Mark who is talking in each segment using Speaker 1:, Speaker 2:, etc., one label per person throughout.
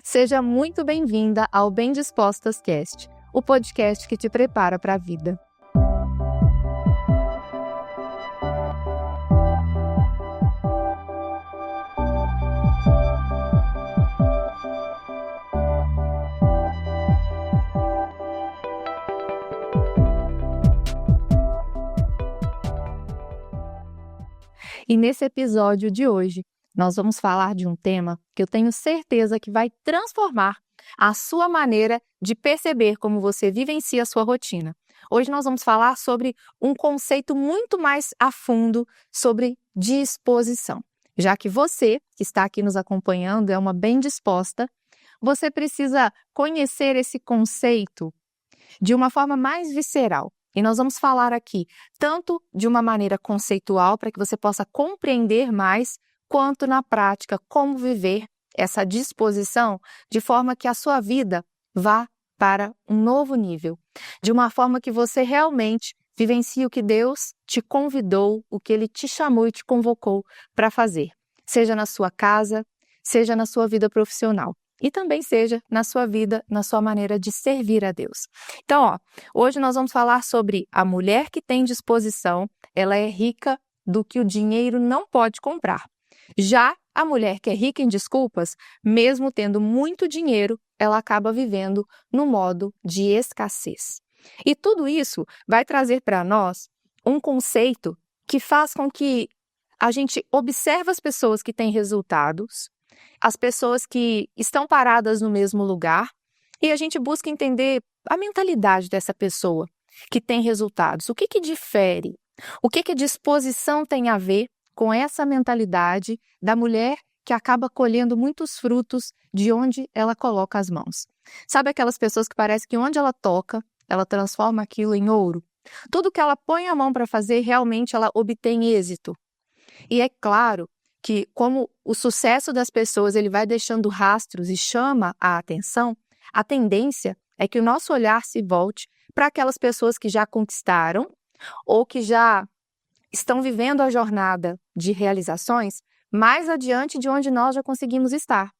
Speaker 1: Seja muito bem-vinda ao Bem Dispostas Cast, o podcast que te prepara para a vida. E nesse episódio de hoje, nós vamos falar de um tema que eu tenho certeza que vai transformar a sua maneira de perceber como você vivencia a sua rotina. Hoje nós vamos falar sobre um conceito muito mais a fundo sobre disposição. Já que você, que está aqui nos acompanhando, é uma bem disposta, você precisa conhecer esse conceito de uma forma mais visceral. E nós vamos falar aqui tanto de uma maneira conceitual, para que você possa compreender mais, quanto na prática, como viver essa disposição de forma que a sua vida vá para um novo nível. De uma forma que você realmente vivencie o que Deus te convidou, o que Ele te chamou e te convocou para fazer. Seja na sua casa, seja na sua vida profissional. E também seja na sua vida, na sua maneira de servir a Deus. Então, hoje nós vamos falar sobre a mulher que tem disposição, ela é rica do que o dinheiro não pode comprar. Já a mulher que é rica em desculpas, mesmo tendo muito dinheiro, ela acaba vivendo no modo de escassez. E tudo isso vai trazer para nós um conceito que faz com que a gente observe as pessoas que têm resultados, as pessoas que estão paradas no mesmo lugar, e a gente busca entender a mentalidade dessa pessoa que tem resultados. O que difere? O que disposição tem a ver com essa mentalidade da mulher que acaba colhendo muitos frutos de onde ela coloca as mãos? Sabe aquelas pessoas que parece que onde ela toca, ela transforma aquilo em ouro? Tudo que ela põe a mão para fazer, realmente ela obtém êxito. E é claro que como o sucesso das pessoas ele vai deixando rastros e chama a atenção, a tendência é que o nosso olhar se volte para aquelas pessoas que já conquistaram ou que já estão vivendo a jornada de realizações mais adiante de onde nós já conseguimos estar.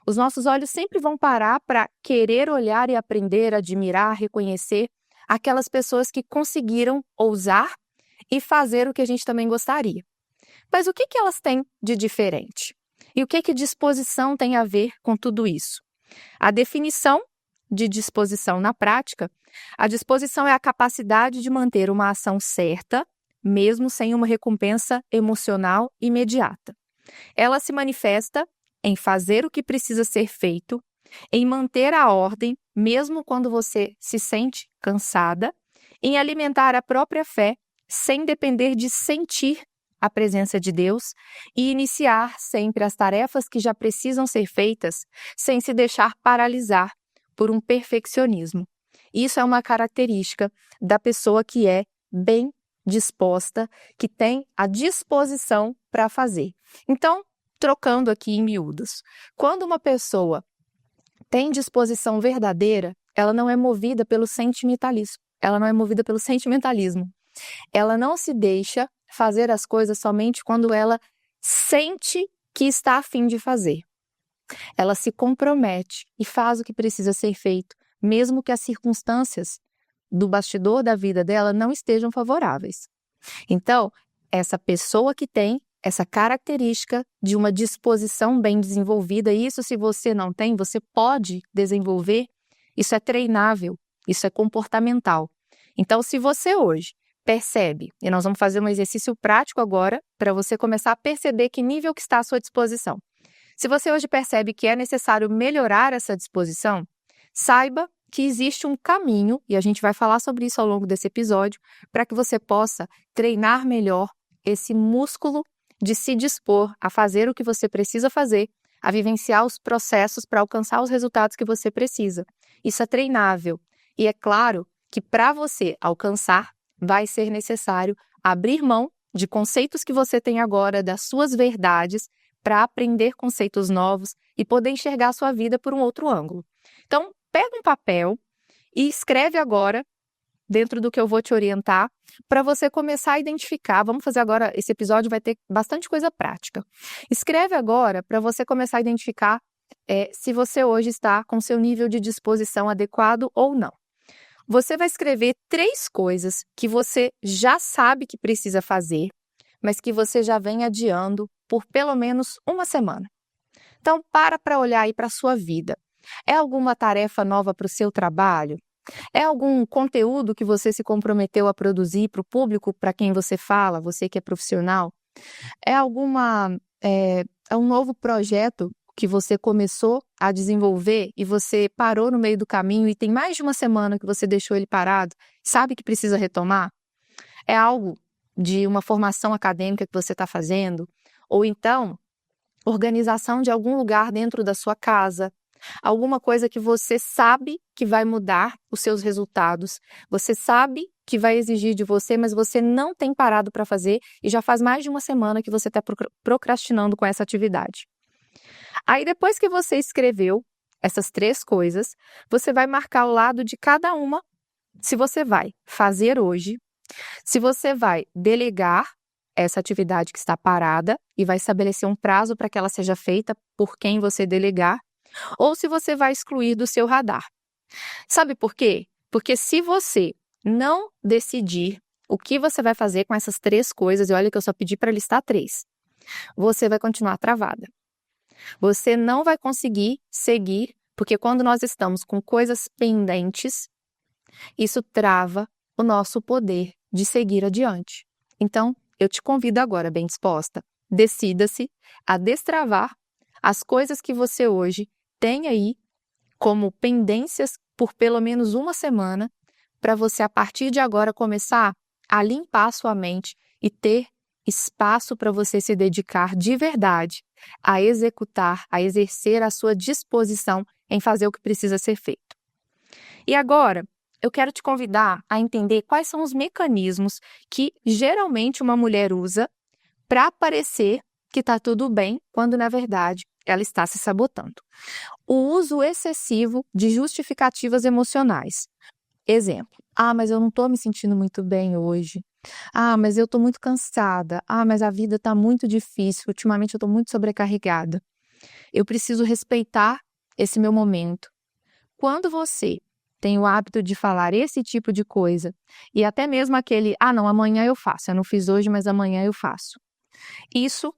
Speaker 1: Os nossos olhos sempre vão parar para querer olhar e aprender, admirar, reconhecer aquelas pessoas que conseguiram ousar e fazer o que a gente também gostaria. Mas o que elas têm de diferente? E o que disposição tem a ver com tudo isso? A definição de disposição na prática, a disposição é a capacidade de manter uma ação certa, mesmo sem uma recompensa emocional imediata. Ela se manifesta em fazer o que precisa ser feito, em manter a ordem, mesmo quando você se sente cansada, em alimentar a própria fé, sem depender de sentir a presença de Deus e iniciar sempre as tarefas que já precisam ser feitas sem se deixar paralisar por um perfeccionismo. Isso é uma característica da pessoa que é bem disposta, que tem a disposição para fazer. Então, trocando aqui em miúdos, quando uma pessoa tem disposição verdadeira, ela não é movida pelo sentimentalismo. Ela não é movida pelo sentimentalismo. Ela não se deixa fazer as coisas somente quando ela sente que está a fim de fazer. Ela se compromete e faz o que precisa ser feito, mesmo que as circunstâncias do bastidor da vida dela não estejam favoráveis. Então, essa pessoa que tem essa característica de uma disposição bem desenvolvida, isso se você não tem, você pode desenvolver, isso é treinável, isso é comportamental. Então, se você hoje percebe, e nós vamos fazer um exercício prático agora para você começar a perceber que nível que está à sua disposição. Se você hoje percebe que é necessário melhorar essa disposição, saiba que existe um caminho, e a gente vai falar sobre isso ao longo desse episódio, para que você possa treinar melhor esse músculo de se dispor a fazer o que você precisa fazer, a vivenciar os processos para alcançar os resultados que você precisa. Isso é treinável. E é claro que para você alcançar, vai ser necessário abrir mão de conceitos que você tem agora, das suas verdades, para aprender conceitos novos e poder enxergar a sua vida por um outro ângulo. Então, pega um papel e escreve agora, dentro do que eu vou te orientar, para você começar a identificar. Vamos fazer agora, esse episódio vai ter bastante coisa prática. Escreve agora para você começar a identificar se você hoje está com seu nível de disposição adequado ou não. Você vai escrever 3 coisas que você já sabe que precisa fazer, mas que você já vem adiando por pelo menos uma semana. Então, para olhar aí para a sua vida. É alguma tarefa nova para o seu trabalho? É algum conteúdo que você se comprometeu a produzir para o público para quem você fala, você que é profissional? É um novo projeto que você começou a desenvolver e você parou no meio do caminho e tem mais de uma semana que você deixou ele parado, sabe que precisa retomar? É algo de uma formação acadêmica que você está fazendo? Ou então, organização de algum lugar dentro da sua casa, alguma coisa que você sabe que vai mudar os seus resultados, você sabe que vai exigir de você, mas você não tem parado para fazer e já faz mais de uma semana que você está procrastinando com essa atividade. Aí depois que você escreveu essas 3 coisas, você vai marcar ao lado de cada uma se você vai fazer hoje, se você vai delegar essa atividade que está parada e vai estabelecer um prazo para que ela seja feita por quem você delegar, ou se você vai excluir do seu radar. Sabe por quê? Porque se você não decidir o que você vai fazer com essas 3 coisas, e olha que eu só pedi para listar 3, você vai continuar travada. Você não vai conseguir seguir, porque quando nós estamos com coisas pendentes, isso trava o nosso poder de seguir adiante. Então, eu te convido agora, bem disposta, decida-se a destravar as coisas que você hoje tem aí como pendências por pelo menos uma semana, para você, a partir de agora, começar a limpar a sua mente e ter espaço para você se dedicar de verdade a executar, a exercer a sua disposição em fazer o que precisa ser feito. E agora, eu quero te convidar a entender quais são os mecanismos que geralmente uma mulher usa para parecer que está tudo bem, quando na verdade ela está se sabotando. O uso excessivo de justificativas emocionais. Exemplo: mas eu não estou me sentindo muito bem hoje. Mas eu estou muito cansada. Mas a vida está muito difícil. Ultimamente eu estou muito sobrecarregada. Eu preciso respeitar esse meu momento. Quando você tem o hábito de falar esse tipo de coisa, e até mesmo aquele, não, amanhã eu faço, eu não fiz hoje, mas amanhã eu faço. Isso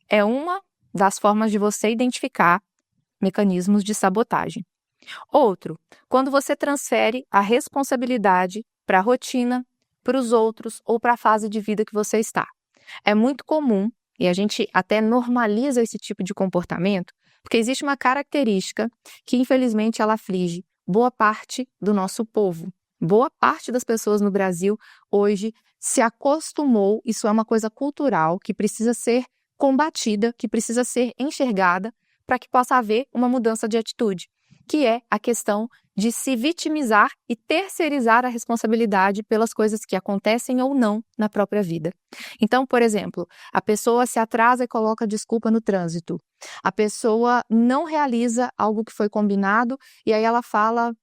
Speaker 1: é uma das formas de você identificar mecanismos de sabotagem. Outro, quando você transfere a responsabilidade para a rotina, para os outros ou para a fase de vida que você está. É muito comum, e a gente até normaliza esse tipo de comportamento, porque existe uma característica que infelizmente ela aflige boa parte do nosso povo. Boa parte das pessoas no Brasil hoje se acostumou, isso é uma coisa cultural que precisa ser combatida, que precisa ser enxergada para que possa haver uma mudança de atitude, que é a questão de se vitimizar e terceirizar a responsabilidade pelas coisas que acontecem ou não na própria vida. Então, por exemplo, a pessoa se atrasa e coloca desculpa no trânsito. A pessoa não realiza algo que foi combinado e aí ela fala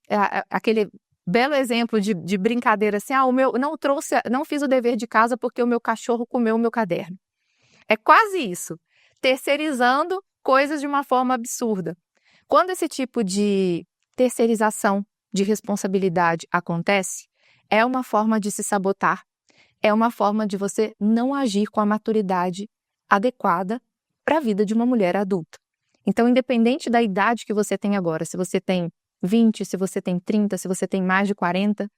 Speaker 1: aquele belo exemplo de brincadeira assim, não fiz o dever de casa porque o meu cachorro comeu o meu caderno. É quase isso, terceirizando coisas de uma forma absurda. Quando esse tipo de terceirização de responsabilidade acontece, é uma forma de se sabotar, é uma forma de você não agir com a maturidade adequada para a vida de uma mulher adulta. Então, independente da idade que você tem agora, se você tem 20, se você tem 30, se você tem mais de 40,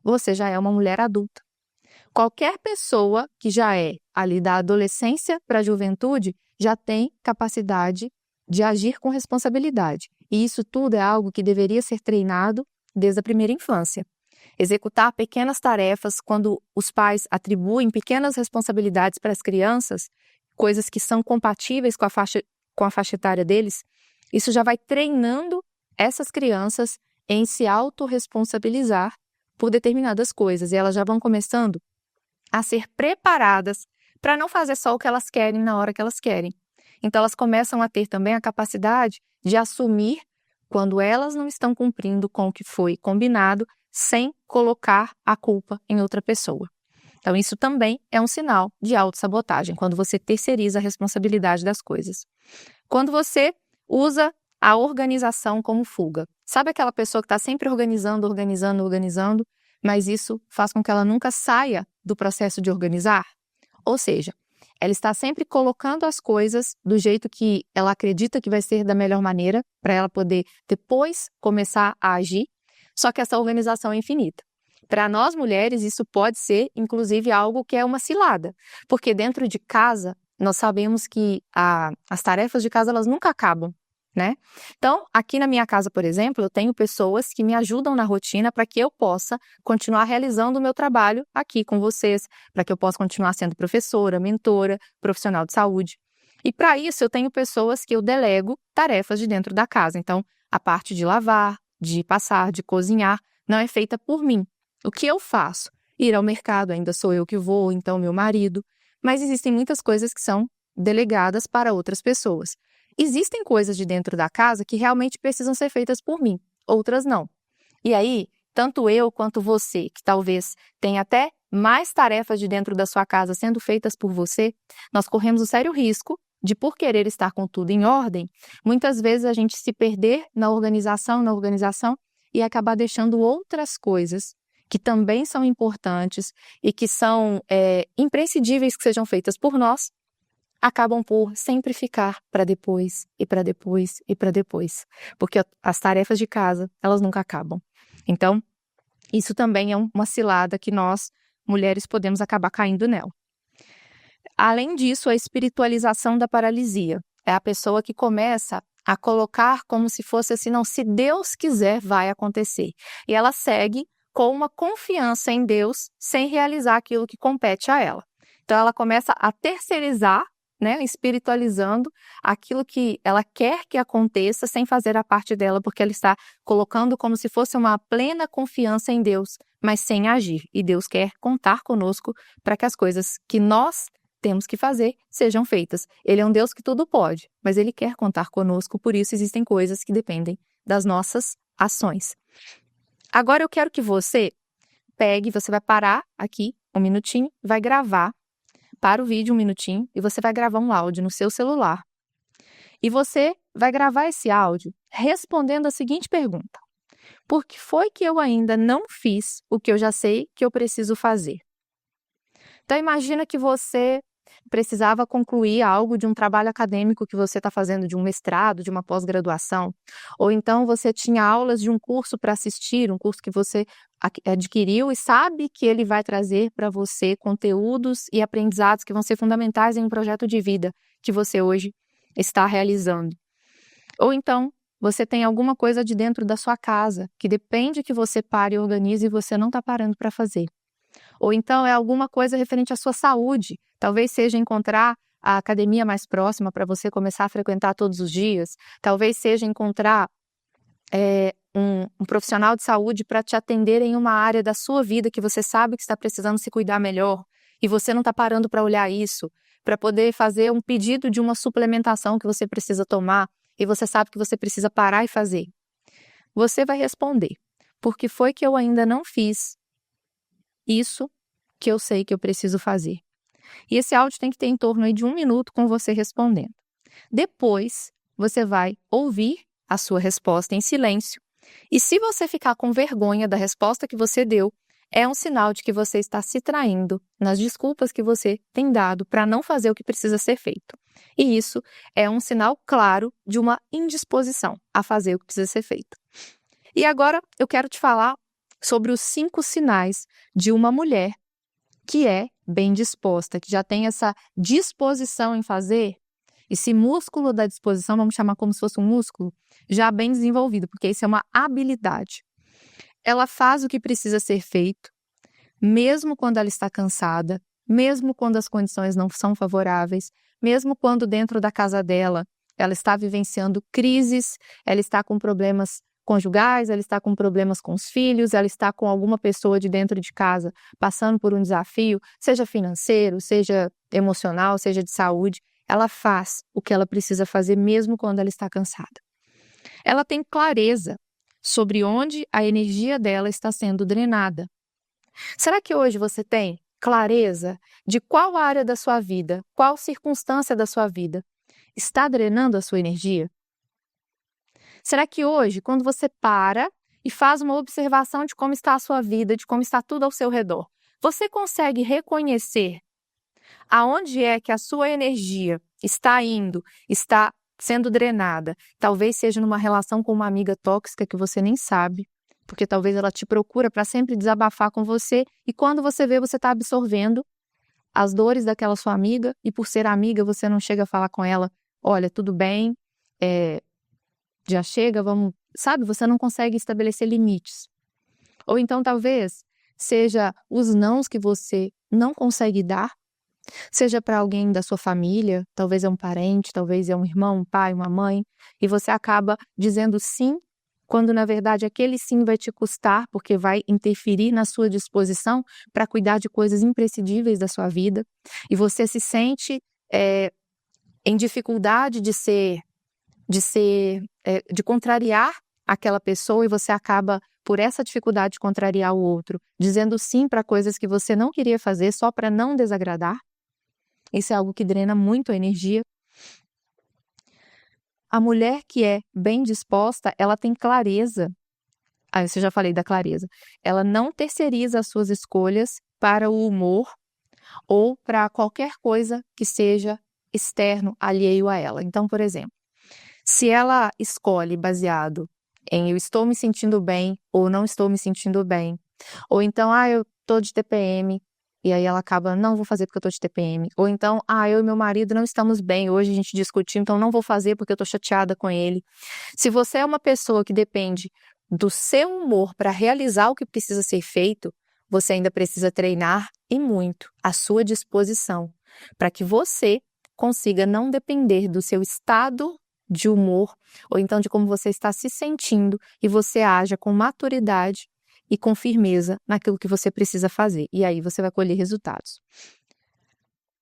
Speaker 1: você já é uma mulher adulta. Qualquer pessoa que já é ali da adolescência para a juventude já tem capacidade de agir com responsabilidade. E isso tudo é algo que deveria ser treinado desde a primeira infância. Executar pequenas tarefas, quando os pais atribuem pequenas responsabilidades para as crianças, coisas que são compatíveis com a faixa etária deles, isso já vai treinando essas crianças em se autorresponsabilizar por determinadas coisas. E elas já vão começando a ser preparadas para não fazer só o que elas querem na hora que elas querem. Então, elas começam a ter também a capacidade de assumir quando elas não estão cumprindo com o que foi combinado, sem colocar a culpa em outra pessoa. Então, isso também é um sinal de autossabotagem, quando você terceiriza a responsabilidade das coisas. Quando você usa a organização como fuga. Sabe aquela pessoa que está sempre organizando, mas isso faz com que ela nunca saia do processo de organizar? Ou seja, ela está sempre colocando as coisas do jeito que ela acredita que vai ser da melhor maneira, para ela poder depois começar a agir, só que essa organização é infinita. Para nós mulheres, isso pode ser, inclusive, algo que é uma cilada, porque dentro de casa, nós sabemos que as tarefas de casa, elas nunca acabam, né? Então, aqui na minha casa, por exemplo, eu tenho pessoas que me ajudam na rotina para que eu possa continuar realizando o meu trabalho aqui com vocês, para que eu possa continuar sendo professora, mentora, profissional de saúde. E para isso, eu tenho pessoas que eu delego tarefas de dentro da casa. Então, a parte de lavar, de passar, de cozinhar, não é feita por mim. O que eu faço? Ir ao mercado, ainda sou eu que vou, então meu marido. Mas existem muitas coisas que são delegadas para outras pessoas. Existem coisas de dentro da casa que realmente precisam ser feitas por mim, outras não. E aí, tanto eu quanto você, que talvez tenha até mais tarefas de dentro da sua casa sendo feitas por você, nós corremos um sério risco de, por querer estar com tudo em ordem, muitas vezes a gente se perder na organização e acabar deixando outras coisas que também são importantes e que são imprescindíveis que sejam feitas por nós, acabam por sempre ficar para depois, e para depois, e para depois. Porque as tarefas de casa, elas nunca acabam. Então, isso também é uma cilada que nós, mulheres, podemos acabar caindo nela. Além disso, a espiritualização da paralisia. É a pessoa que começa a colocar como se fosse assim, não, se Deus quiser, vai acontecer. E ela segue com uma confiança em Deus, sem realizar aquilo que compete a ela. Então, ela começa a terceirizar, né, espiritualizando aquilo que ela quer que aconteça, sem fazer a parte dela, porque ela está colocando como se fosse uma plena confiança em Deus, mas sem agir. E Deus quer contar conosco para que as coisas que nós temos que fazer sejam feitas. Ele é um Deus que tudo pode, mas Ele quer contar conosco, por isso existem coisas que dependem das nossas ações. Agora eu quero que você você vai parar aqui um minutinho, vai gravar, para o vídeo um minutinho, e você vai gravar um áudio no seu celular. E você vai gravar esse áudio respondendo a seguinte pergunta: por que foi que eu ainda não fiz o que eu já sei que eu preciso fazer? Então imagina que você precisava concluir algo de um trabalho acadêmico que você está fazendo, de um mestrado, de uma pós-graduação, ou então você tinha aulas de um curso para assistir, um curso que você adquiriu e sabe que ele vai trazer para você conteúdos e aprendizados que vão ser fundamentais em um projeto de vida que você hoje está realizando. Ou então você tem alguma coisa de dentro da sua casa que depende que você pare e organize e você não está parando para fazer. Ou então é alguma coisa referente à sua saúde. Talvez seja encontrar a academia mais próxima para você começar a frequentar todos os dias. Talvez seja encontrar um profissional de saúde para te atender em uma área da sua vida que você sabe que está precisando se cuidar melhor e você não está parando para olhar isso, para poder fazer um pedido de uma suplementação que você precisa tomar e você sabe que você precisa parar e fazer. Você vai responder: por que foi que eu ainda não fiz isso que eu sei que eu preciso fazer? E esse áudio tem que ter em torno aí de 1 minuto com você respondendo. Depois, você vai ouvir a sua resposta em silêncio. E se você ficar com vergonha da resposta que você deu, é um sinal de que você está se traindo nas desculpas que você tem dado para não fazer o que precisa ser feito. E isso é um sinal claro de uma indisposição a fazer o que precisa ser feito. E agora eu quero te falar sobre os 5 sinais de uma mulher que é bem disposta, que já tem essa disposição em fazer, esse músculo da disposição, vamos chamar como se fosse um músculo, já bem desenvolvido, porque isso é uma habilidade. Ela faz o que precisa ser feito, mesmo quando ela está cansada, mesmo quando as condições não são favoráveis, mesmo quando dentro da casa dela ela está vivenciando crises, ela está com problemas conjugais, ela está com problemas com os filhos, ela está com alguma pessoa de dentro de casa passando por um desafio, seja financeiro, seja emocional, seja de saúde, ela faz o que ela precisa fazer mesmo quando ela está cansada. Ela tem clareza sobre onde a energia dela está sendo drenada. Será que hoje você tem clareza de qual área da sua vida, qual circunstância da sua vida está drenando a sua energia? Será que hoje, quando você para e faz uma observação de como está a sua vida, de como está tudo ao seu redor, você consegue reconhecer aonde é que a sua energia está indo, está sendo drenada? Talvez seja numa relação com uma amiga tóxica que você nem sabe, porque talvez ela te procura para sempre desabafar com você e quando você vê, você está absorvendo as dores daquela sua amiga e por ser amiga, você não chega a falar com ela, olha, tudo bem, já chega, vamos... Sabe, você não consegue estabelecer limites. Ou então talvez seja os nãos que você não consegue dar, seja para alguém da sua família, talvez é um parente, talvez é um irmão, um pai, uma mãe, e você acaba dizendo sim, quando na verdade aquele sim vai te custar, porque vai interferir na sua disposição para cuidar de coisas imprescindíveis da sua vida, e você se sente em dificuldade de contrariar aquela pessoa e você acaba, por essa dificuldade de contrariar o outro, dizendo sim para coisas que você não queria fazer só para não desagradar. Isso é algo que drena muito a energia. A mulher que é bem disposta, ela tem clareza. Ah, eu já falei da clareza. Ela não terceiriza as suas escolhas para o humor ou para qualquer coisa que seja externo, alheio a ela. Então, por exemplo, se ela escolhe baseado em eu estou me sentindo bem ou não estou me sentindo bem, ou então, eu estou de TPM, e aí ela acaba, não vou fazer porque eu estou de TPM, ou então, eu e meu marido não estamos bem, hoje a gente discutiu, então não vou fazer porque eu estou chateada com ele. Se você é uma pessoa que depende do seu humor para realizar o que precisa ser feito, você ainda precisa treinar e muito a sua disposição para que você consiga não depender do seu estado de humor, ou então de como você está se sentindo e você haja com maturidade e com firmeza naquilo que você precisa fazer. E aí você vai colher resultados.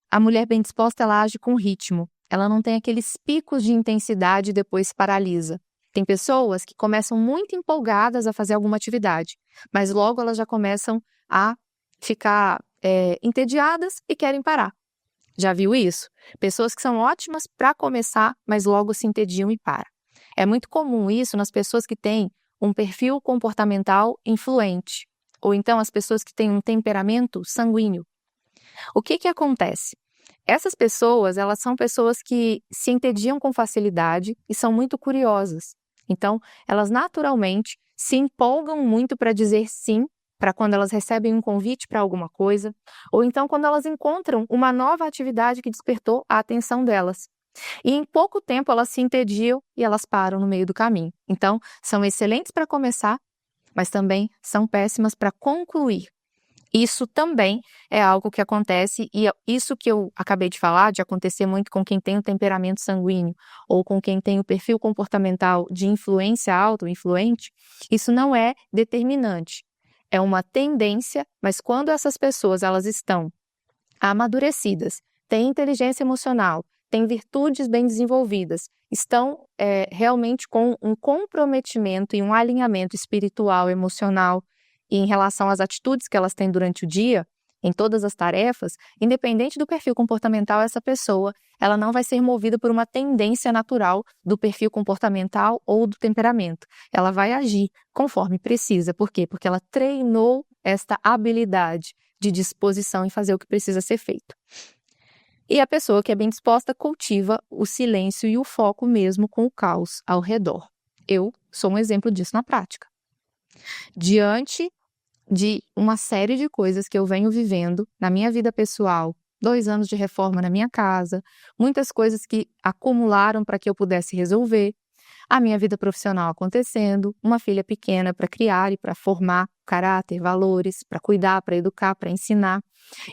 Speaker 1: A mulher bem disposta, ela age com ritmo. Ela não tem aqueles picos de intensidade e depois paralisa. Tem pessoas que começam muito empolgadas a fazer alguma atividade, mas logo elas já começam a ficar entediadas e querem parar. Já viu isso? Pessoas que são ótimas para começar, mas logo se entediam e param. É muito comum isso nas pessoas que têm um perfil comportamental influente, ou então as pessoas que têm um temperamento sanguíneo. O que acontece? Essas pessoas, elas são pessoas que se entediam com facilidade e são muito curiosas. Então, elas naturalmente se empolgam muito para dizer sim, para quando elas recebem um convite para alguma coisa, ou então quando elas encontram uma nova atividade que despertou a atenção delas. E em pouco tempo elas se entediam e elas param no meio do caminho. Então, são excelentes para começar, mas também são péssimas para concluir. Isso também é algo que acontece, e isso que eu acabei de falar, de acontecer muito com quem tem o temperamento sanguíneo ou com quem tem o perfil comportamental de influência alta, influente, isso não é determinante. É uma tendência, mas quando essas pessoas elas estão amadurecidas, têm inteligência emocional, têm virtudes bem desenvolvidas, estão realmente com um comprometimento e um alinhamento espiritual, emocional, e em relação às atitudes que elas têm durante o dia, em todas as tarefas, independente do perfil comportamental, essa pessoa, ela não vai ser movida por uma tendência natural do perfil comportamental ou do temperamento. Ela vai agir conforme precisa. Por quê? Porque ela treinou esta habilidade de disposição em fazer o que precisa ser feito. E a pessoa que é bem disposta cultiva o silêncio e o foco mesmo com o caos ao redor. Eu sou um exemplo disso na prática. Diante de uma série de coisas que eu venho vivendo na minha vida pessoal, 2 anos de reforma na minha casa, muitas coisas que acumularam para que eu pudesse resolver, a minha vida profissional acontecendo, uma filha pequena para criar e para formar caráter, valores, para cuidar, para educar, para ensinar,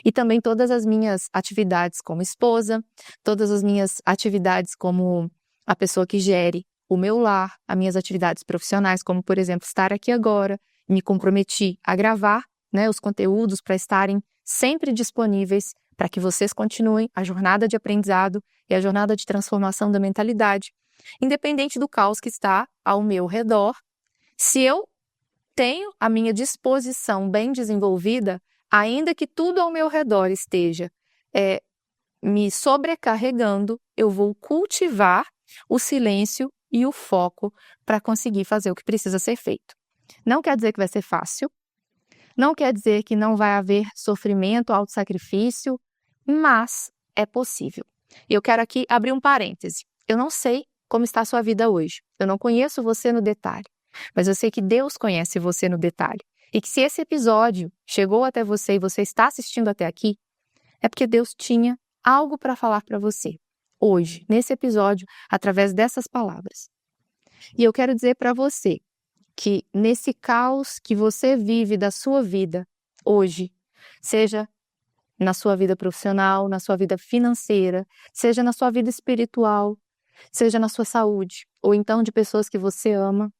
Speaker 1: e também todas as minhas atividades como esposa, todas as minhas atividades como a pessoa que gere o meu lar, as minhas atividades profissionais, como por exemplo estar aqui agora, me comprometi a gravar, os conteúdos para estarem sempre disponíveis para que vocês continuem a jornada de aprendizado e a jornada de transformação da mentalidade. Independente do caos que está ao meu redor, se eu tenho a minha disposição bem desenvolvida, ainda que tudo ao meu redor esteja me sobrecarregando, eu vou cultivar o silêncio e o foco para conseguir fazer o que precisa ser feito. Não quer dizer que vai ser fácil, não quer dizer que não vai haver sofrimento, autossacrifício, mas é possível. E eu quero aqui abrir um parêntese. Eu não sei como está a sua vida hoje. Eu não conheço você no detalhe, mas eu sei que Deus conhece você no detalhe. E que se esse episódio chegou até você e você está assistindo até aqui, é porque Deus tinha algo para falar para você hoje, nesse episódio, através dessas palavras. E eu quero dizer para você que nesse caos que você vive da sua vida hoje, seja na sua vida profissional, na sua vida financeira, seja na sua vida espiritual, seja na sua saúde, ou então de pessoas que você ama,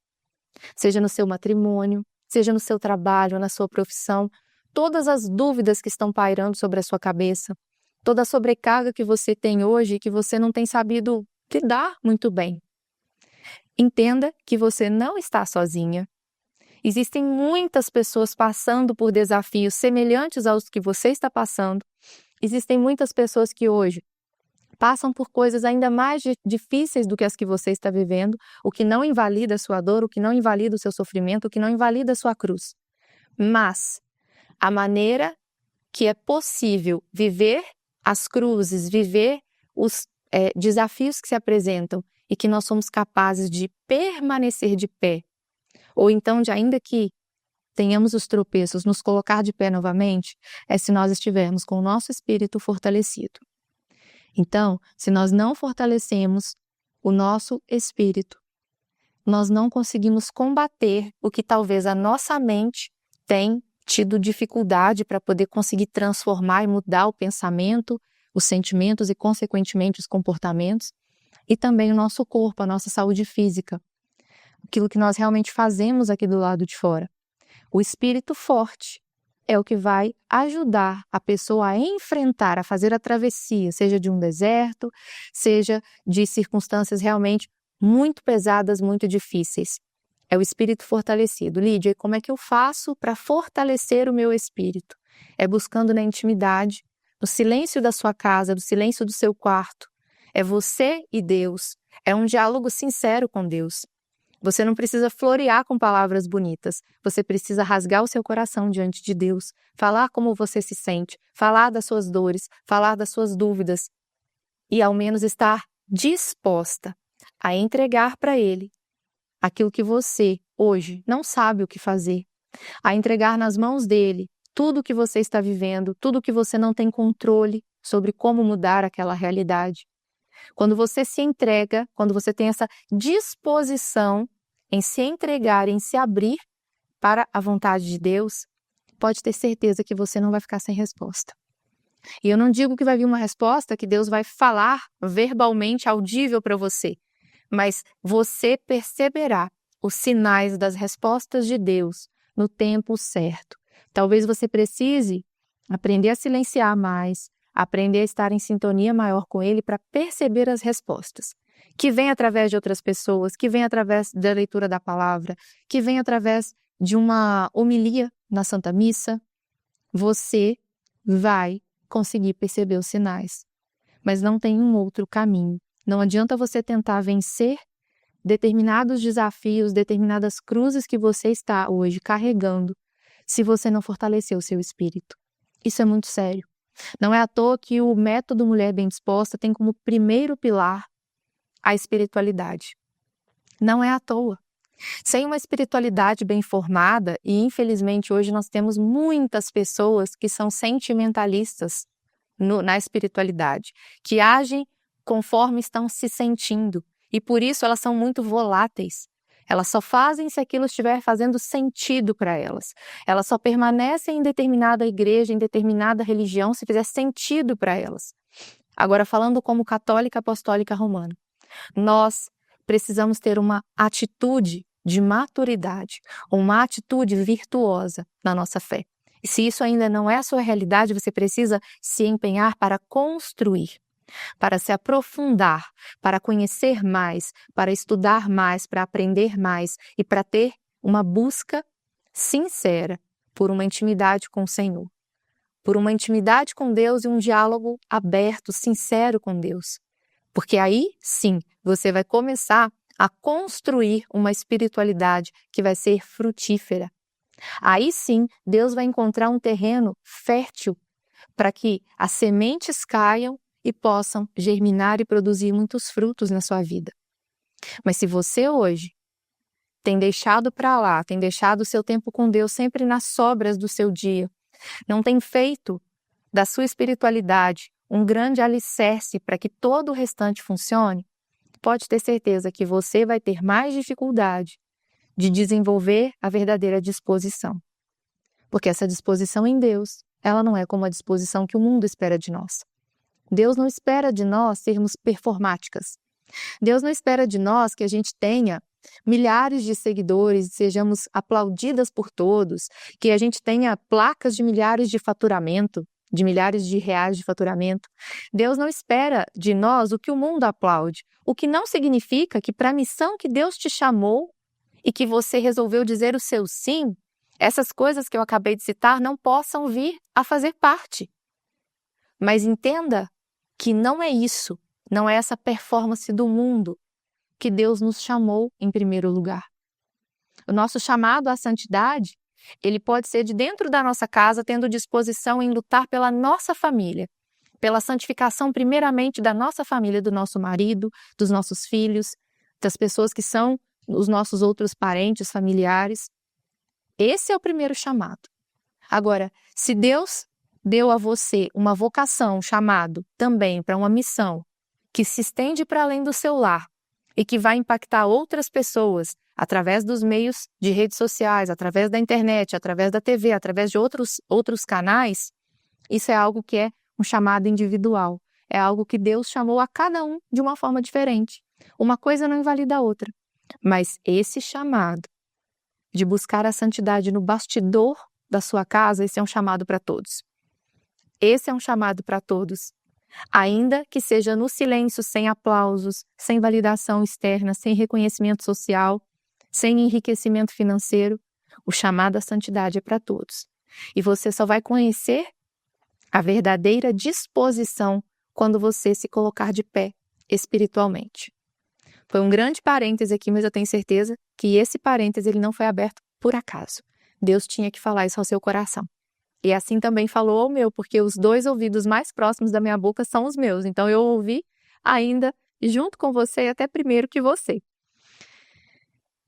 Speaker 1: seja no seu matrimônio, seja no seu trabalho, na sua profissão, todas as dúvidas que estão pairando sobre a sua cabeça, toda a sobrecarga que você tem hoje e que você não tem sabido lidar muito bem. Entenda que você não está sozinha. Existem muitas pessoas passando por desafios semelhantes aos que você está passando. Existem muitas pessoas que hoje passam por coisas ainda mais difíceis do que as que você está vivendo, o que não invalida a sua dor, o que não invalida o seu sofrimento, o que não invalida a sua cruz. Mas a maneira que é possível viver as cruzes, viver os desafios que se apresentam e que nós somos capazes de permanecer de pé, ou então de, ainda que tenhamos os tropeços, nos colocar de pé novamente, é se nós estivermos com o nosso espírito fortalecido. Então, se nós não fortalecemos o nosso espírito, nós não conseguimos combater o que talvez a nossa mente tem tido dificuldade para poder conseguir transformar e mudar o pensamento, os sentimentos e, consequentemente, os comportamentos, e também o nosso corpo, a nossa saúde física, aquilo que nós realmente fazemos aqui do lado de fora. O espírito forte é o que vai ajudar a pessoa a enfrentar, a fazer a travessia, seja de um deserto, seja de circunstâncias realmente muito pesadas, muito difíceis. É o espírito fortalecido. Lídia, e como é que eu faço para fortalecer o meu espírito? É buscando na intimidade, no silêncio da sua casa, no silêncio do seu quarto. É você e Deus. É um diálogo sincero com Deus. Você não precisa florear com palavras bonitas. Você precisa rasgar o seu coração diante de Deus, falar como você se sente, falar das suas dores, falar das suas dúvidas e ao menos estar disposta a entregar para Ele aquilo que você, hoje, não sabe o que fazer, a entregar nas mãos dele tudo o que você está vivendo, tudo o que você não tem controle sobre como mudar aquela realidade. Quando você se entrega, quando você tem essa disposição em se entregar, em se abrir para a vontade de Deus, pode ter certeza que você não vai ficar sem resposta. E eu não digo que vai vir uma resposta que Deus vai falar verbalmente audível para você, mas você perceberá os sinais das respostas de Deus no tempo certo. Talvez você precise aprender a silenciar mais, aprender a estar em sintonia maior com Ele para perceber as respostas, que vem através de outras pessoas, que vem através da leitura da palavra, que vem através de uma homilia na Santa Missa. Você vai conseguir perceber os sinais, mas não tem um outro caminho. Não adianta você tentar vencer determinados desafios, determinadas cruzes que você está hoje carregando, se você não fortalecer o seu espírito. Isso é muito sério. Não é à toa que o método Mulher Bem Disposta tem como primeiro pilar a espiritualidade. Não é à toa. Sem uma espiritualidade bem formada, e infelizmente hoje nós temos muitas pessoas que são sentimentalistas na espiritualidade, que agem conforme estão se sentindo, e por isso elas são muito voláteis. Elas só fazem se aquilo estiver fazendo sentido para elas. Elas só permanecem em determinada igreja, em determinada religião, se fizer sentido para elas. Agora, falando como católica apostólica romana, nós precisamos ter uma atitude de maturidade, uma atitude virtuosa na nossa fé. E se isso ainda não é a sua realidade, você precisa se empenhar para construir, para se aprofundar, para conhecer mais, para estudar mais, para aprender mais e para ter uma busca sincera por uma intimidade com o Senhor, por uma intimidade com Deus e um diálogo aberto, sincero com Deus. Porque aí, sim, você vai começar a construir uma espiritualidade que vai ser frutífera. Aí sim, Deus vai encontrar um terreno fértil para que as sementes caiam e possam germinar e produzir muitos frutos na sua vida. Mas se você hoje tem deixado para lá, tem deixado o seu tempo com Deus sempre nas sobras do seu dia, não tem feito da sua espiritualidade um grande alicerce para que todo o restante funcione, pode ter certeza que você vai ter mais dificuldade de desenvolver a verdadeira disposição. Porque essa disposição em Deus, ela não é como a disposição que o mundo espera de nós. Deus não espera de nós sermos performáticas. Deus não espera de nós que a gente tenha milhares de seguidores, sejamos aplaudidas por todos, que a gente tenha placas de milhares de faturamento, de milhares de reais de faturamento. Deus não espera de nós o que o mundo aplaude, o que não significa que para a missão que Deus te chamou e que você resolveu dizer o seu sim, essas coisas que eu acabei de citar não possam vir a fazer parte. Mas entenda que não é isso, não é essa performance do mundo que Deus nos chamou em primeiro lugar. O nosso chamado à santidade, ele pode ser de dentro da nossa casa, tendo disposição em lutar pela nossa família, pela santificação primeiramente da nossa família, do nosso marido, dos nossos filhos, das pessoas que são os nossos outros parentes, familiares. Esse é o primeiro chamado. Agora, se Deus deu a você uma vocação, um chamado também para uma missão que se estende para além do seu lar e que vai impactar outras pessoas através dos meios de redes sociais, através da internet, através da TV, através de outros canais, isso é algo que é um chamado individual. É algo que Deus chamou a cada um de uma forma diferente. Uma coisa não invalida a outra. Mas esse chamado de buscar a santidade no bastidor da sua casa, esse é um chamado para todos. Esse é um chamado para todos. Ainda que seja no silêncio, sem aplausos, sem validação externa, sem reconhecimento social, sem enriquecimento financeiro, o chamado à santidade é para todos. E você só vai conhecer a verdadeira disposição quando você se colocar de pé espiritualmente. Foi um grande parêntese aqui, mas eu tenho certeza que esse parêntese ele não foi aberto por acaso. Deus tinha que falar isso ao seu coração. E assim também falou ao meu, porque os 2 ouvidos mais próximos da minha boca são os meus. Então eu ouvi ainda junto com você e até primeiro que você.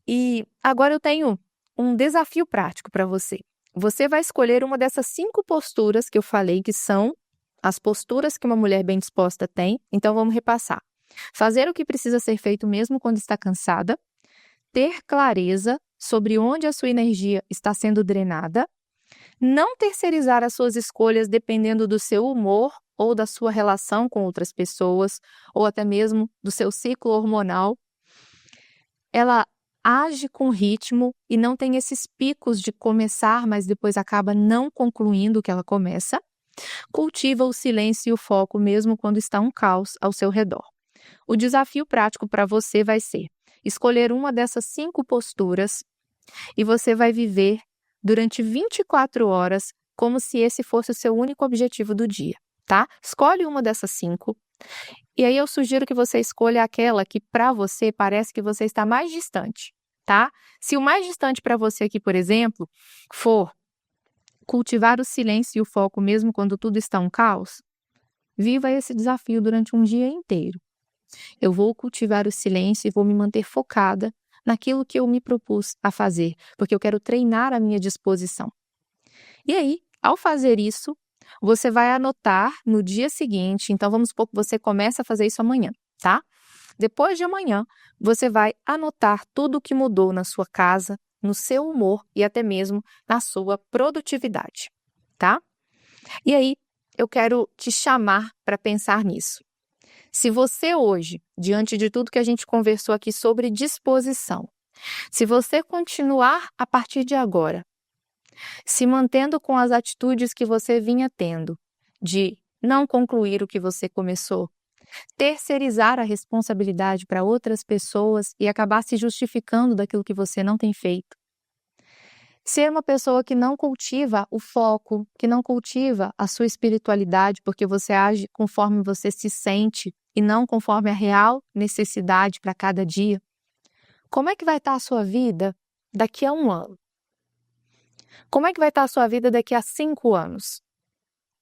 Speaker 1: E agora eu tenho um desafio prático para você. Você vai escolher uma dessas 5 posturas que eu falei, que são as posturas que uma mulher bem disposta tem. Então vamos repassar. Fazer o que precisa ser feito mesmo quando está cansada. Ter clareza sobre onde a sua energia está sendo drenada. Não terceirizar as suas escolhas dependendo do seu humor ou da sua relação com outras pessoas, ou até mesmo do seu ciclo hormonal. Ela age com ritmo e não tem esses picos de começar, mas depois acaba não concluindo o que ela começa. Cultiva o silêncio e o foco mesmo quando está um caos ao seu redor. O desafio prático para você vai ser escolher uma dessas 5 posturas e você vai viver durante 24 horas como se esse fosse o seu único objetivo do dia, tá? Escolhe uma dessas 5 e aí eu sugiro que você escolha aquela que para você parece que você está mais distante, tá? Se o mais distante para você aqui, por exemplo, for cultivar o silêncio e o foco mesmo quando tudo está um caos, viva esse desafio durante um dia inteiro. Eu vou cultivar o silêncio e vou me manter focada naquilo que eu me propus a fazer, porque eu quero treinar a minha disposição. E aí, ao fazer isso, você vai anotar no dia seguinte, então vamos supor que você começa a fazer isso amanhã, tá? Depois de amanhã, você vai anotar tudo o que mudou na sua casa, no seu humor e até mesmo na sua produtividade, tá? E aí, eu quero te chamar para pensar nisso. Se você hoje, diante de tudo que a gente conversou aqui sobre disposição, se você continuar a partir de agora, se mantendo com as atitudes que você vinha tendo, de não concluir o que você começou, terceirizar a responsabilidade para outras pessoas e acabar se justificando daquilo que você não tem feito, ser uma pessoa que não cultiva o foco, que não cultiva a sua espiritualidade, porque você age conforme você se sente e não conforme a real necessidade para cada dia. Como é que vai estar a sua vida daqui a 1 ano? Como é que vai estar a sua vida daqui a 5 anos?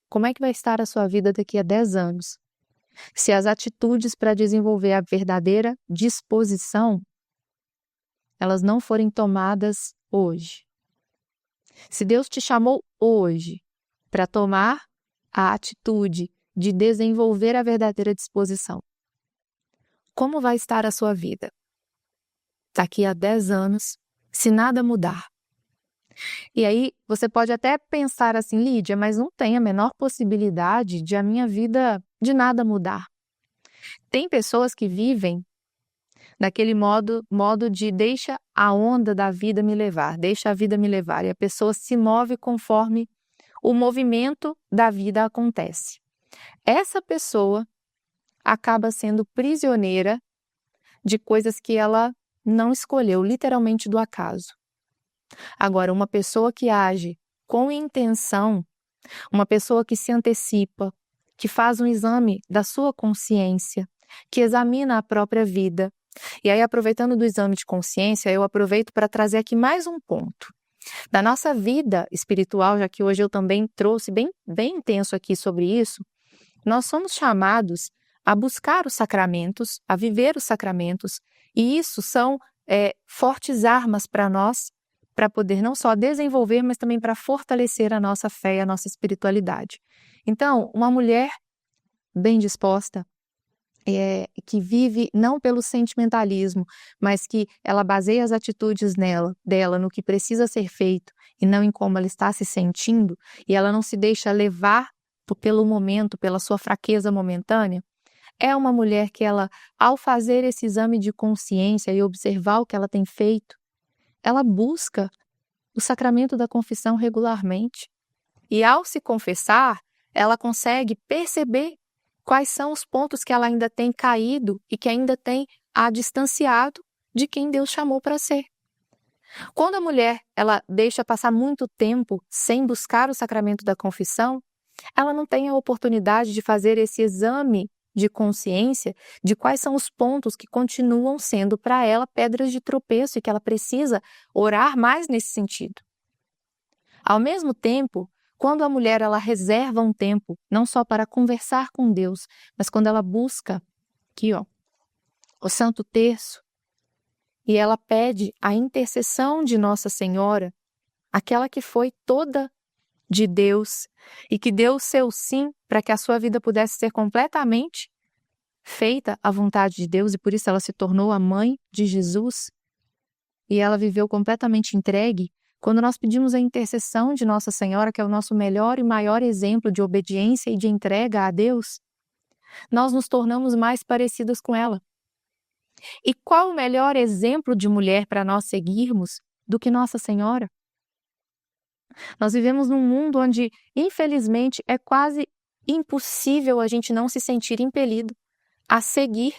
Speaker 1: Como é que vai estar a sua vida daqui a 10 anos? Se as atitudes para desenvolver a verdadeira disposição, elas não forem tomadas hoje. Se Deus te chamou hoje para tomar a atitude de desenvolver a verdadeira disposição, como vai estar a sua vida daqui a 10 anos, se nada mudar? E aí, você pode até pensar assim, Lídia, mas não tem a menor possibilidade de a minha vida de nada mudar. Tem pessoas que vivem daquele modo de deixa a onda da vida me levar, deixa a vida me levar, e a pessoa se move conforme o movimento da vida acontece. Essa pessoa acaba sendo prisioneira de coisas que ela não escolheu, literalmente do acaso. Agora, uma pessoa que age com intenção, uma pessoa que se antecipa, que faz um exame da sua consciência, que examina a própria vida. E aí, aproveitando do exame de consciência, eu aproveito para trazer aqui mais um ponto. Da nossa vida espiritual, já que hoje eu também trouxe bem intenso aqui sobre isso, nós somos chamados a buscar os sacramentos, a viver os sacramentos, e isso são fortes armas para nós, para poder não só desenvolver, mas também para fortalecer a nossa fé e a nossa espiritualidade. Então, uma mulher bem disposta, que vive não pelo sentimentalismo, mas que ela baseia as atitudes dela no que precisa ser feito e não em como ela está se sentindo, e ela não se deixa levar pelo momento, pela sua fraqueza momentânea, é uma mulher que ela, ao fazer esse exame de consciência e observar o que ela tem feito, ela busca o sacramento da confissão regularmente. E ao se confessar, ela consegue perceber quais são os pontos que ela ainda tem caído e que ainda tem a distanciado de quem Deus chamou para ser. Quando a mulher ela deixa passar muito tempo sem buscar o sacramento da confissão, ela não tem a oportunidade de fazer esse exame de consciência de quais são os pontos que continuam sendo para ela pedras de tropeço e que ela precisa orar mais nesse sentido. Ao mesmo tempo, quando a mulher ela reserva um tempo, não só para conversar com Deus, mas quando ela busca aqui, o Santo Terço, e ela pede a intercessão de Nossa Senhora, aquela que foi toda de Deus e que deu o seu sim para que a sua vida pudesse ser completamente feita à vontade de Deus, e por isso ela se tornou a mãe de Jesus e ela viveu completamente entregue. Quando nós pedimos a intercessão de Nossa Senhora, que é o nosso melhor e maior exemplo de obediência e de entrega a Deus, nós nos tornamos mais parecidas com ela. E qual o melhor exemplo de mulher para nós seguirmos do que Nossa Senhora? Nós vivemos num mundo onde, infelizmente, é quase impossível a gente não se sentir impelido a seguir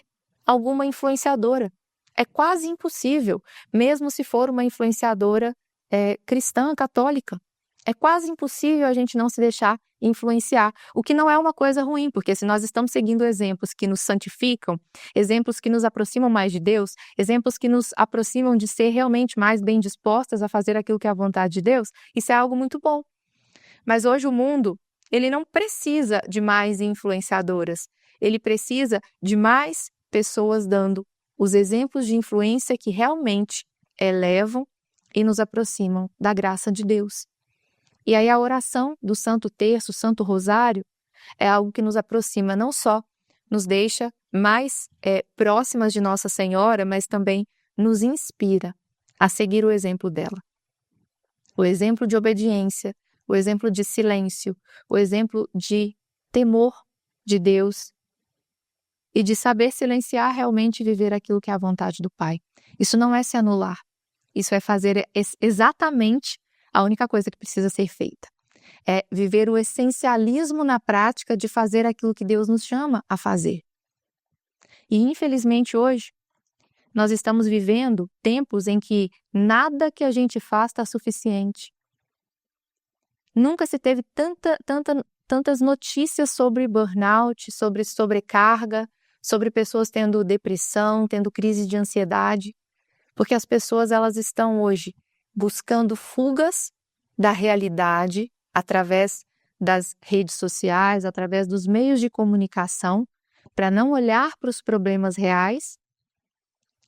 Speaker 1: alguma influenciadora. É quase impossível, mesmo se for uma influenciadora cristã, católica. É quase impossível a gente não se deixar influenciar, o que não é uma coisa ruim, porque se nós estamos seguindo exemplos que nos santificam, exemplos que nos aproximam mais de Deus, exemplos que nos aproximam de ser realmente mais bem dispostas a fazer aquilo que é a vontade de Deus, isso é algo muito bom. Mas hoje o mundo, ele não precisa de mais influenciadoras, ele precisa de mais pessoas dando os exemplos de influência que realmente elevam e nos aproximam da graça de Deus. E aí a oração do Santo Terço, Santo Rosário, é algo que nos aproxima, não só nos deixa mais próximas de Nossa Senhora, mas também nos inspira a seguir o exemplo dela. O exemplo de obediência, o exemplo de silêncio, o exemplo de temor de Deus e de saber silenciar realmente e viver aquilo que é a vontade do Pai. Isso não é se anular, isso é fazer exatamente a única coisa que precisa ser feita. É viver o essencialismo na prática de fazer aquilo que Deus nos chama a fazer. E infelizmente hoje, nós estamos vivendo tempos em que nada que a gente faz está suficiente. Nunca se teve tantas notícias sobre burnout, sobre sobrecarga, sobre pessoas tendo depressão, tendo crise de ansiedade. Porque as pessoas elas estão hoje buscando fugas da realidade através das redes sociais, através dos meios de comunicação, para não olhar para os problemas reais.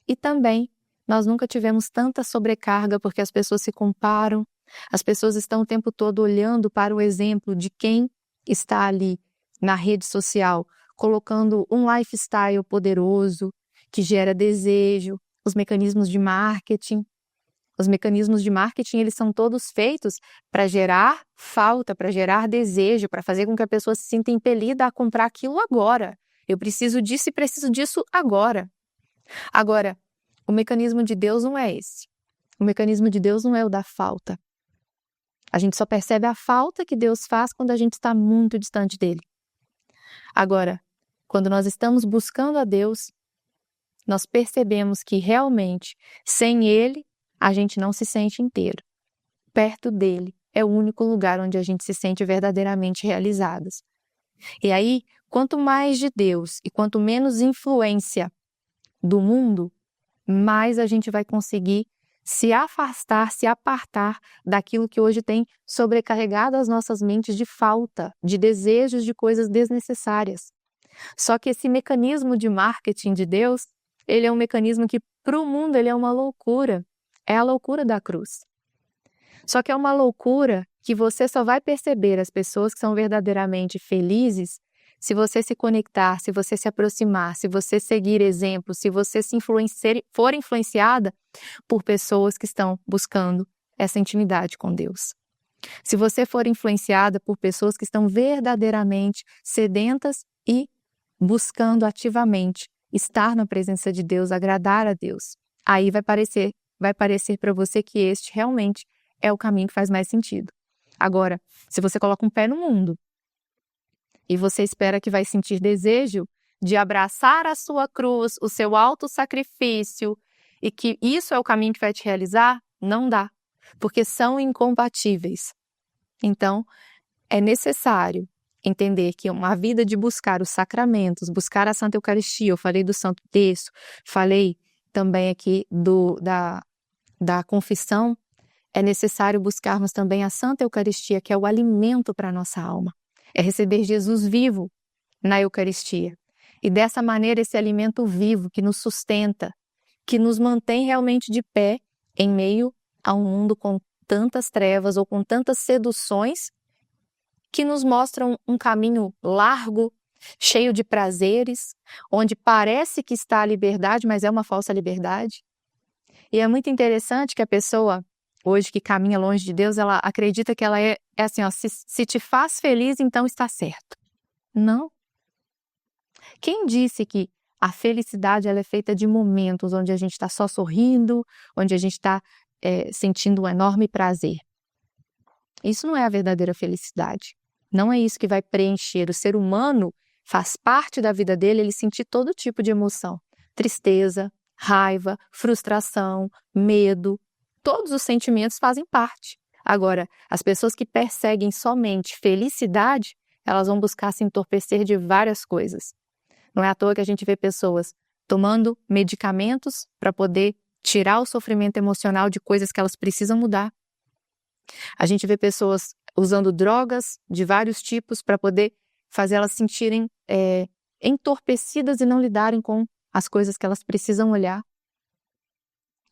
Speaker 1: E também nós nunca tivemos tanta sobrecarga porque as pessoas se comparam, as pessoas estão o tempo todo olhando para o exemplo de quem está ali na rede social, colocando um lifestyle poderoso, que gera desejo, os mecanismos de marketing. Os mecanismos de marketing, eles são todos feitos para gerar falta, para gerar desejo, para fazer com que a pessoa se sinta impelida a comprar aquilo agora. Eu preciso disso e preciso disso agora. Agora, o mecanismo de Deus não é esse. O mecanismo de Deus não é o da falta. A gente só percebe a falta que Deus faz quando a gente está muito distante dele. Agora, quando nós estamos buscando a Deus, nós percebemos que realmente, sem ele, a gente não se sente inteiro. Perto dele é o único lugar onde a gente se sente verdadeiramente realizados. E aí, quanto mais de Deus e quanto menos influência do mundo, mais a gente vai conseguir se afastar, se apartar daquilo que hoje tem sobrecarregado as nossas mentes de falta, de desejos de coisas desnecessárias. Só que esse mecanismo de marketing de Deus, ele é um mecanismo que para o mundo ele é uma loucura. É a loucura da cruz. Só que é uma loucura que você só vai perceber as pessoas que são verdadeiramente felizes se você se conectar, se você se aproximar, se você seguir exemplos, se você for influenciada por pessoas que estão buscando essa intimidade com Deus. Se você for influenciada por pessoas que estão verdadeiramente sedentas e buscando ativamente estar na presença de Deus, agradar a Deus, aí vai parecer para você que este realmente é o caminho que faz mais sentido. Agora, se você coloca um pé no mundo e você espera que vai sentir desejo de abraçar a sua cruz, o seu autossacrifício, e que isso é o caminho que vai te realizar, não dá, porque são incompatíveis. Então, é necessário entender que uma vida de buscar os sacramentos, buscar a Santa Eucaristia, eu falei do Santo Terço, falei também aqui da confissão, é necessário buscarmos também a Santa Eucaristia, que é o alimento para a nossa alma. É receber Jesus vivo na Eucaristia. E dessa maneira, esse alimento vivo que nos sustenta, que nos mantém realmente de pé em meio a um mundo com tantas trevas ou com tantas seduções que nos mostram um caminho largo, cheio de prazeres, onde parece que está a liberdade, mas é uma falsa liberdade. E é muito interessante que a pessoa, hoje que caminha longe de Deus, ela acredita que ela é assim, ó, se te faz feliz, então está certo. Não. Quem disse que a felicidade ela é feita de momentos onde a gente está só sorrindo, onde a gente está sentindo um enorme prazer? Isso não é a verdadeira felicidade. Não é isso que vai preencher. O ser humano faz parte da vida dele ele sentir todo tipo de emoção. Tristeza, raiva, frustração, medo. Todos os sentimentos fazem parte. Agora, as pessoas que perseguem somente felicidade, elas vão buscar se entorpecer de várias coisas. Não é à toa que a gente vê pessoas tomando medicamentos para poder tirar o sofrimento emocional de coisas que elas precisam mudar. A gente vê pessoas usando drogas de vários tipos para poder fazer elas sentirem entorpecidas e não lidarem com as coisas que elas precisam olhar.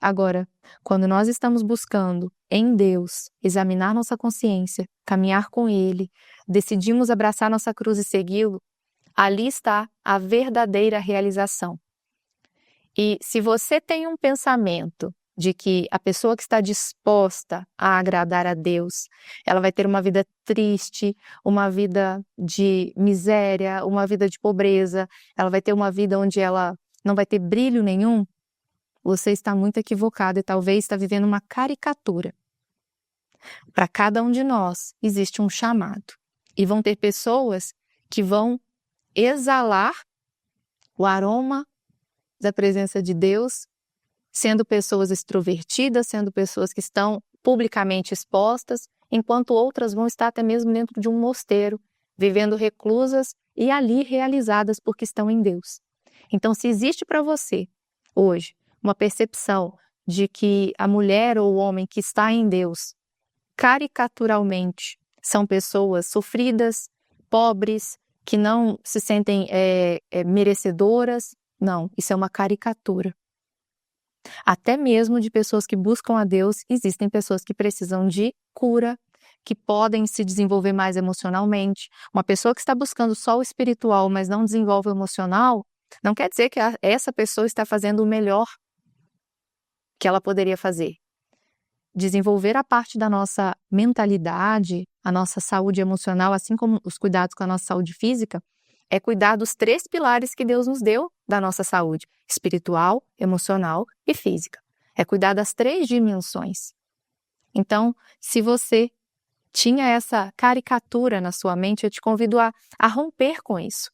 Speaker 1: Agora, quando nós estamos buscando em Deus examinar nossa consciência, caminhar com Ele, decidimos abraçar nossa cruz e segui-lo, ali está a verdadeira realização. E se você tem um pensamento de que a pessoa que está disposta a agradar a Deus, ela vai ter uma vida triste, uma vida de miséria, uma vida de pobreza, ela vai ter uma vida onde ela não vai ter brilho nenhum, você está muito equivocado e talvez está vivendo uma caricatura. Para cada um de nós existe um chamado. E vão ter pessoas que vão exalar o aroma da presença de Deus, sendo pessoas extrovertidas, sendo pessoas que estão publicamente expostas, enquanto outras vão estar até mesmo dentro de um mosteiro, vivendo reclusas e ali realizadas porque estão em Deus. Então, se existe para você, hoje, uma percepção de que a mulher ou o homem que está em Deus, caricaturalmente, são pessoas sofridas, pobres, que não se sentem merecedoras. Não, isso é uma caricatura. Até mesmo de pessoas que buscam a Deus, existem pessoas que precisam de cura, que podem se desenvolver mais emocionalmente. Uma pessoa que está buscando só o espiritual, mas não desenvolve o emocional, não quer dizer que essa pessoa está fazendo o melhor que ela poderia fazer. Desenvolver a parte da nossa mentalidade, a nossa saúde emocional, assim como os cuidados com a nossa saúde física, é cuidar dos 3 pilares que Deus nos deu da nossa saúde: espiritual, emocional e física. É cuidar das 3 dimensões. Então, se você tinha essa caricatura na sua mente, eu te convido a romper com isso.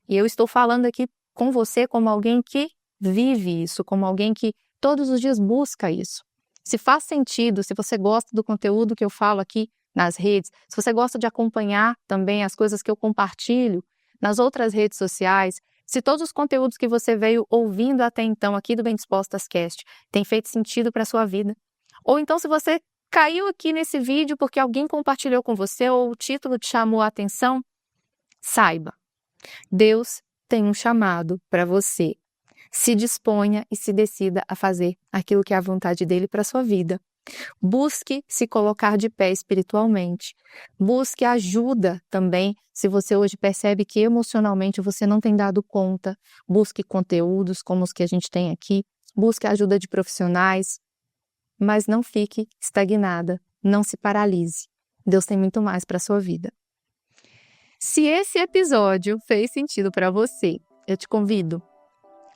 Speaker 1: E eu estou falando aqui com você como alguém que vive isso, como alguém que todos os dias busca isso. Se faz sentido, se você gosta do conteúdo que eu falo aqui nas redes, se você gosta de acompanhar também as coisas que eu compartilho nas outras redes sociais, se todos os conteúdos que você veio ouvindo até então aqui do Bem Dispostas Cast têm feito sentido para a sua vida, ou então se você caiu aqui nesse vídeo porque alguém compartilhou com você ou o título te chamou a atenção, saiba, Deus tem um chamado para você. Se disponha e se decida a fazer aquilo que é a vontade dele para a sua vida. Busque se colocar de pé espiritualmente. Busque ajuda também, se você hoje percebe que emocionalmente você não tem dado conta. Busque conteúdos como os que a gente tem aqui. Busque ajuda de profissionais. Mas não fique estagnada. Não se paralise. Deus tem muito mais para a sua vida. Se esse episódio fez sentido para você, eu te convido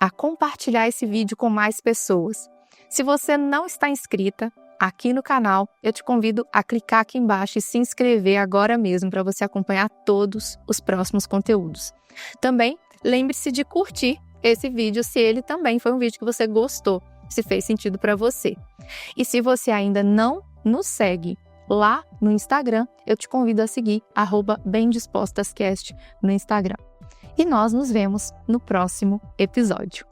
Speaker 1: a compartilhar esse vídeo com mais pessoas. Se você não está inscrita aqui no canal, eu te convido a clicar aqui embaixo e se inscrever agora mesmo para você acompanhar todos os próximos conteúdos. Também lembre-se de curtir esse vídeo se ele também foi um vídeo que você gostou, se fez sentido para você. E se você ainda não nos segue lá no Instagram, eu te convido a seguir @bemdispostascast no Instagram. E nós nos vemos no próximo episódio.